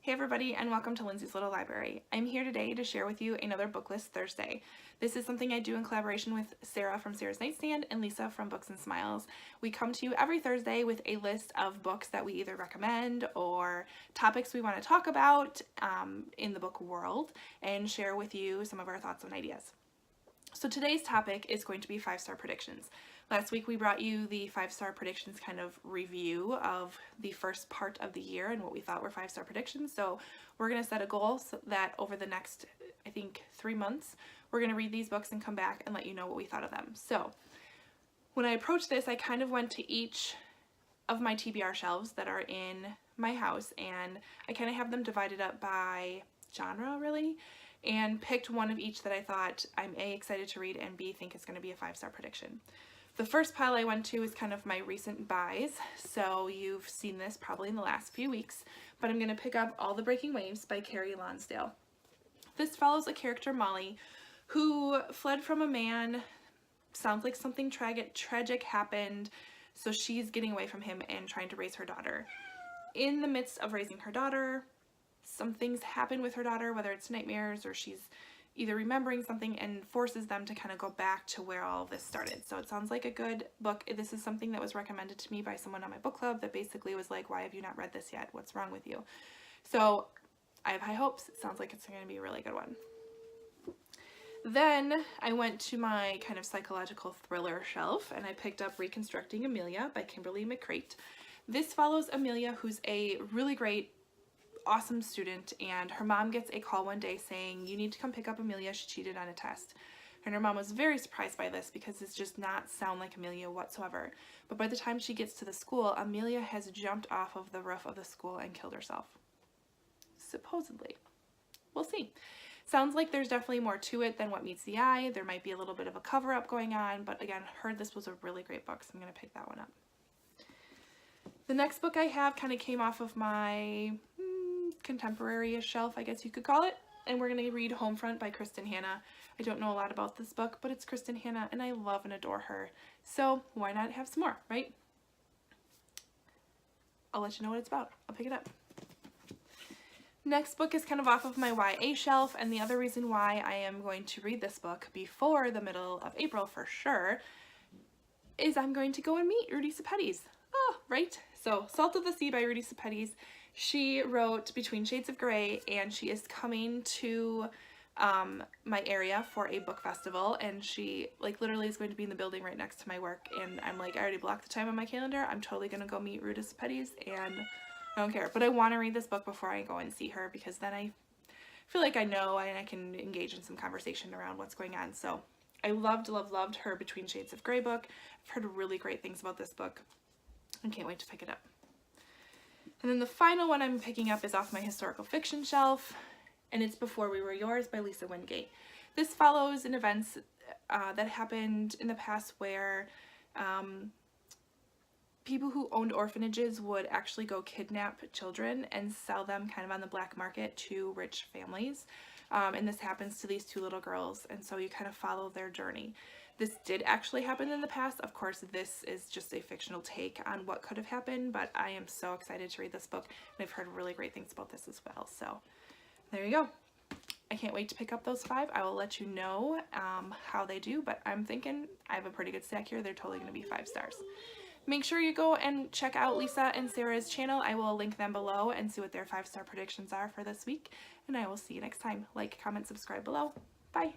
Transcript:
Hey everybody, and welcome to Lindsay's Little Library. I'm here today to share with you another BookList Thursday. This is something I do in collaboration with Sarah from Sarah's Nightstand and Lisa from Books and Smiles. We come to you every Thursday with a list of books that we either recommend or topics we want to talk about in the book world and share with you some of our thoughts and ideas. So today's topic is going to be 5-star predictions. Last week we brought you the 5-star predictions kind of review of the first part of the year and what we thought were 5-star predictions. So we're going to set a goal so that over the next, I think, 3 months, we're going to read these books and come back and let you know what we thought of them. So when I approached this, I kind of went to each of my TBR shelves that are in my house, and I kind of have them divided up by genre, really, and picked one of each that I thought I'm A, excited to read, and B, think is going to be a 5-star prediction. The first pile I went to is kind of my recent buys, so you've seen this probably in the last few weeks, but I'm going to pick up All the Breaking Waves by Carrie Lonsdale. This follows a character, Molly, who fled from a man. Sounds like something tragic happened, so she's getting away from him and trying to raise her daughter. In the midst of raising her daughter, some things happen with her daughter, whether it's nightmares or she's either remembering something, and forces them to kind of go back to where all of this started. So it sounds like a good book. This is something that was recommended to me by someone on my book club that basically was like, why have you not read this yet? What's wrong with you? So I have high hopes. It sounds like it's going to be a really good one. Then I went to my kind of psychological thriller shelf and I picked up Reconstructing Amelia by Kimberly McCreight. This follows Amelia, who's a really great, awesome student, and her mom gets a call one day saying, you need to come pick up Amelia, she cheated on a test. And her mom was very surprised by this because it does not sound like Amelia whatsoever. But by the time she gets to the school, Amelia has jumped off of the roof of the school and killed herself. Supposedly. We'll see. Sounds like there's definitely more to it than what meets the eye. There might be a little bit of a cover-up going on, but again, heard this was a really great book, so I'm going to pick that one up. The next book I have kind of came off of my contemporary-ish shelf, I guess you could call it, and we're going to read Homefront by Kristen Hanna. I don't know a lot about this book, but it's Kristen Hanna and I love and adore her, so why not have some more, right? I'll let you know what it's about. I'll pick it up. Next book is kind of off of my YA shelf, and the other reason why I am going to read this book before the middle of April for sure is I'm going to go and meet Rudy Sepetys. Oh, right? So, Salt of the Sea by Rudy Sepetys. She wrote Between Shades of Grey, and she is coming to my area for a book festival, and she literally is going to be in the building right next to my work, and I'm like, I already blocked the time on my calendar. I'm totally going to go meet Rudy Sepetys, and I don't care. But I want to read this book before I go and see her, because then I feel like I know and I can engage in some conversation around what's going on. So I loved her Between Shades of Grey book. I've heard really great things about this book and can't wait to pick it up. And then the final one I'm picking up is off my historical fiction shelf, and it's Before We Were Yours by Lisa Wingate. This follows an events that happened in the past where people who owned orphanages would actually go kidnap children and sell them kind of on the black market to rich families. And this happens to these 2 little girls, and so you kind of follow their journey. This did actually happen in the past. Of course, this is just a fictional take on what could have happened, but I am so excited to read this book, and I've heard really great things about this as well. So there you go. I can't wait to pick up those 5. I will let you know how they do, but I'm thinking I have a pretty good stack here. They're totally going to be 5 stars. Make sure you go and check out Lisa and Sarah's channel. I will link them below and see what their 5-star predictions are for this week, and I will see you next time. Like, comment, subscribe below. Bye!